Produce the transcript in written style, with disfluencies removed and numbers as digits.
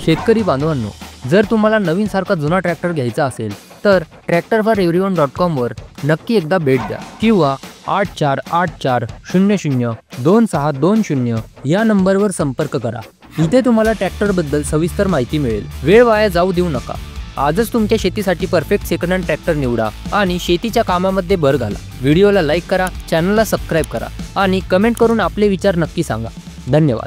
शेतकरी बांधवांनो, जर तुम्हाला नवीन सारखा जुना ट्रॅक्टर घ्यायचा असेल तर tractorforeveryone.com वर नक्की एकदा भेट द्या किंवा 8484002620 या नंबरवर संपर्क करा। इथे तुम्हाला ट्रॅक्टरबद्दल सविस्तर माहिती मिळेल। वेळ वाया जाऊ देऊ नका। आजच तुमच्या शेतीसाठी परफेक्ट सेकंड हँड ट्रॅक्टर निवडा आणि शेतीच्या कामामध्ये भर घाला। व्हिडिओला लाईक करा, चॅनलला सबस्क्राइब करा आणि कमेंट करून आपले विचार नक्की सांगा। धन्यवाद।